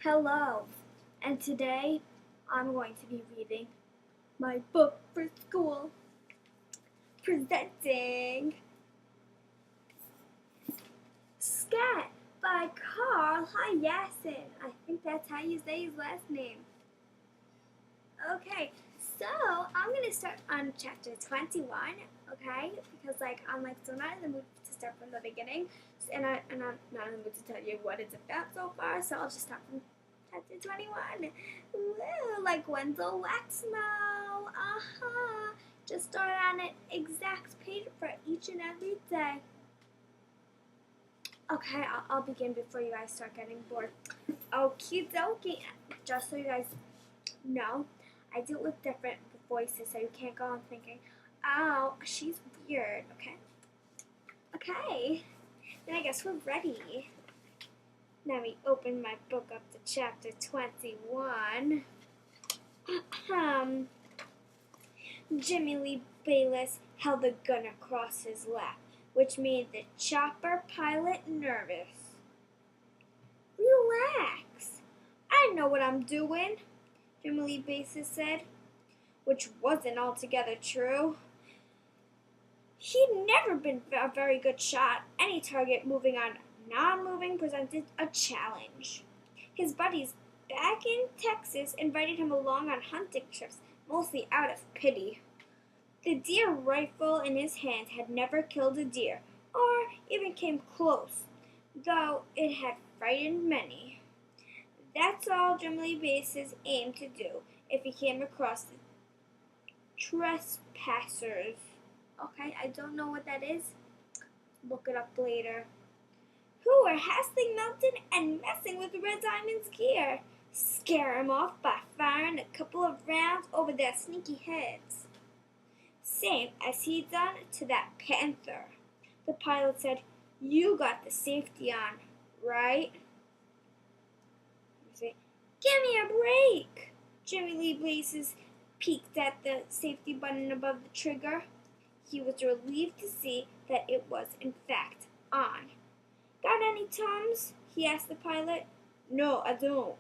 Hello, and today I'm going to be reading my book for school, presenting Scat by Carl Hyacin. I think that's how you say his last name. Okay, so I'm going to start on chapter 21, okay? Because I'm so not in the mood to start from the beginning, and I'm not in the mood to tell you what it's about so far, so I'll just start from chapter 21. Woo, like when's the wax now? Just start on an exact page for each and every day. Okay, I'll begin before you guys start getting bored. Okie dokie. Just so you guys know, I do it with different voices, so you can't go on thinking, oh, she's weird, okay? Okay, then I guess we're ready. Now we open my book up to chapter 21. Jimmy Lee Bayless held the gun across his lap, which made the chopper pilot nervous. Relax. I know what I'm doing, Jimmy Lee Bayless said, which wasn't altogether true. He'd never been a very good shot. Any target moving on non-moving presented a challenge. His buddies back in Texas invited him along on hunting trips, mostly out of pity. The deer rifle in his hand had never killed a deer, or even came close, though it had frightened many. That's all Jimmy Bases aimed to do if he came across the trespassers. Okay, I don't know what that is. Look it up later. Who were hassling Mountain and messing with Red Diamond's gear. Scare him off by firing a couple of rounds over their sneaky heads. Same as he'd done to that panther. The pilot said, "You got the safety on, right?" Say, "Give me a break!" Jimmy Lee Blazes peeked at the safety button above the trigger. He was relieved to see that it was, in fact, on. "Got any Tums?" he asked the pilot. "No, I don't."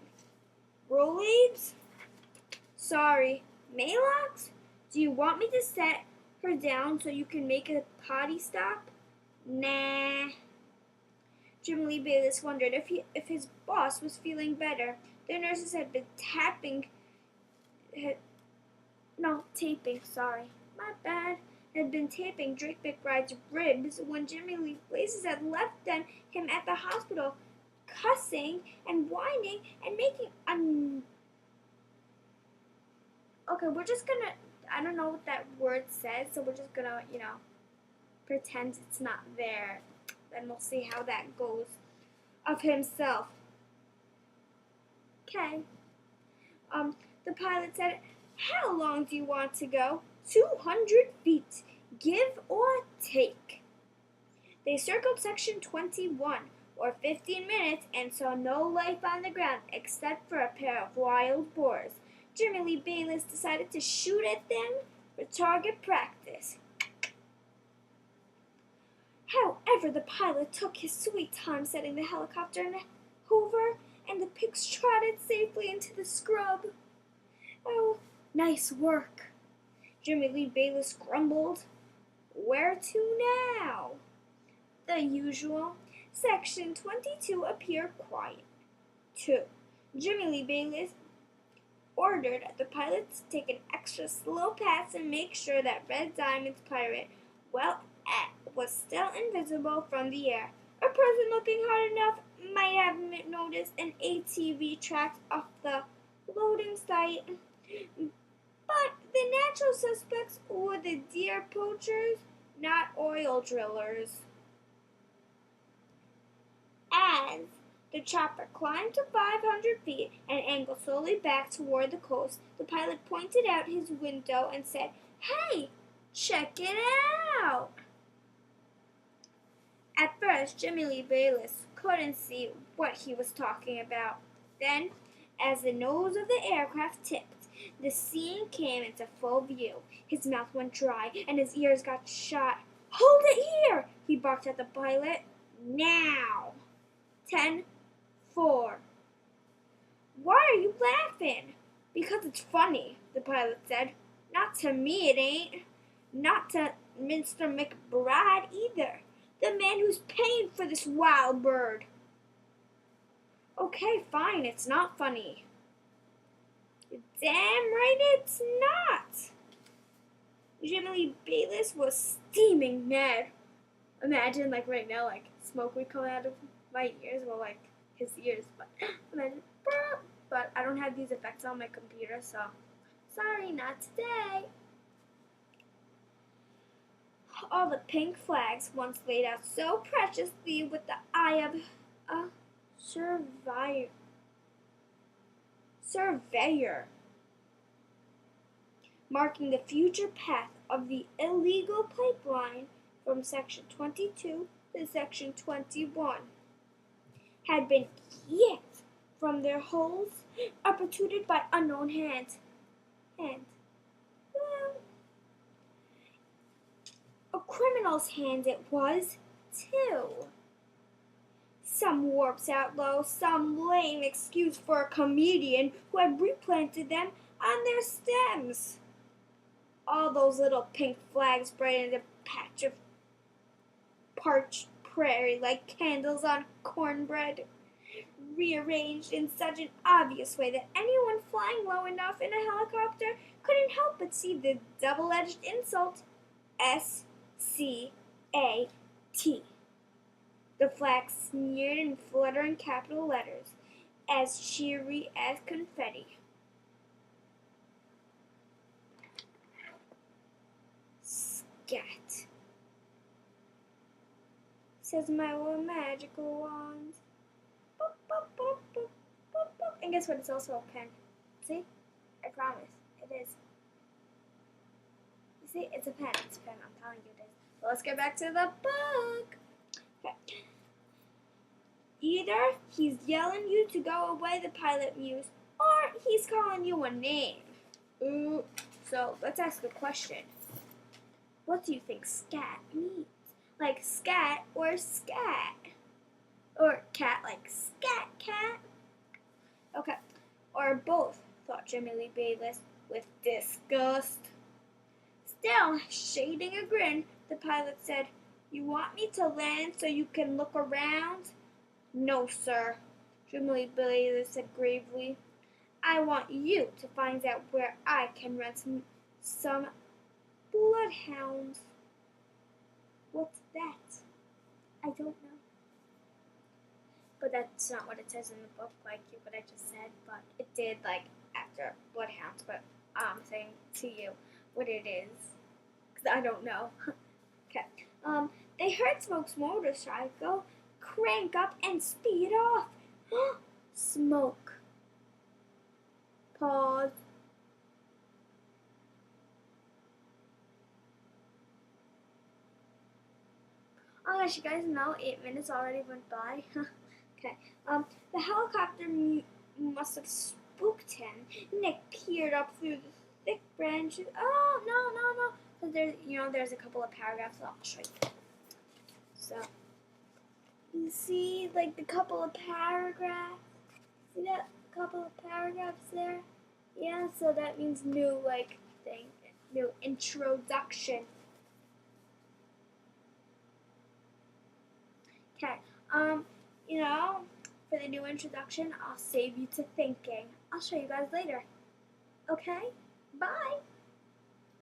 "Rolaids?" "Sorry." "Maalox? Do you want me to set her down so you can make a potty stop?" "Nah." Jim Lee Bayless wondered if his boss was feeling better. The nurses had been taping, Drake McBride's ribs when Jimmy Lee Blazes had left him at the hospital, cussing and whining and making Okay, we're just gonna, I don't know what that word says, so we're just gonna, pretend it's not there. Then we'll see how that goes. Of himself. Okay. The pilot said, "How long do you want to go?" 200 feet. Give or take. They circled section 21, or 15 minutes, and saw no life on the ground except for a pair of wild boars. Jimmy Lee Bayless decided to shoot at them for target practice. However, the pilot took his sweet time setting the helicopter in hover, and the pigs trotted safely into the scrub. "Oh, nice work," Jimmy Lee Bayless grumbled. "Where to now?" "The usual. Section 22 appear quiet." 2. Jimmy Lee Bayless ordered the pilot to take an extra slow pass and make sure that Red Diamond's pirate, was still invisible from the air. A person looking hard enough might have noticed an ATV tracked off the loading site. But the natural suspects were the deer poachers, not oil drillers. As the chopper climbed to 500 feet and angled slowly back toward the coast, the pilot pointed out his window and said, "Hey, check it out!" At first, Jimmy Lee Bayless couldn't see what he was talking about. Then, as the nose of the aircraft tipped, the scene came into full view. His mouth went dry and his ears got shot. "Hold it here!" he barked at the pilot. "Now!" 10, 4. Why are you laughing? Because it's funny, the pilot said. Not to me it ain't. Not to Mr. McBride either. The man who's paying for this wild bird. Okay, fine, it's not funny. Damn right it's not. Jimmy Lee Bayless was steaming mad. Imagine, like, right now, like, smoke would come out of my ears, well, like, his ears, but imagine, but I don't have these effects on my computer, so sorry, not today. All the pink flags once laid out so preciously with the eye of a surveyor, marking the future path of the illegal pipeline from Section 22 to Section 21, had been yanked from their holes, uprooted by unknown hands. Well, a criminal's hand it was, too. Some warp's outlaw, some lame excuse for a comedian who had replanted them on their stems. All those little pink flags brightened a patch of parched prairie like candles on cornbread, rearranged in such an obvious way that anyone flying low enough in a helicopter couldn't help but see the double-edged insult S-C-A-T. The flag sneered in fluttering capital letters, as cheery as confetti. Scat, says my little magical wand. Boop, boop, boop, boop, boop, boop. And guess what? It's also a pen. See? I promise. It is. You see? It's a pen. It's a pen. I'm telling you this. But let's get back to the book. Okay. Either he's yelling you to go away, the pilot mused, or he's calling you a name. Ooh. So let's ask a question. What do you think scat means? Like scat or scat? Or cat like scat cat? Okay. Or both, thought Jimmy Lee Bayless with disgust. Still shading a grin, the pilot said, "You want me to land so you can look around?" "No, sir," Jimmy Lee Bayless said gravely. "I want you to find out where I can rent some bloodhounds." What's that? I don't know. But that's not what it says in the book, like what I just said, but it did, like, after bloodhounds, but I'm saying to you what it is, because I don't know. Okay. They heard Smoke's motorcycle crank up and speed off. Smoke. Pause. Oh gosh, you guys know 8 minutes already went by. Okay. The helicopter must have spooked him. Nick peered up through the thick branches. Oh no. So there's a couple of paragraphs. I'll show you. So you see, like the couple of paragraphs. See that couple of paragraphs there? Yeah. So that means new thing, new introduction. Okay, for the new introduction, I'll save you to thinking. I'll show you guys later. Okay? Bye!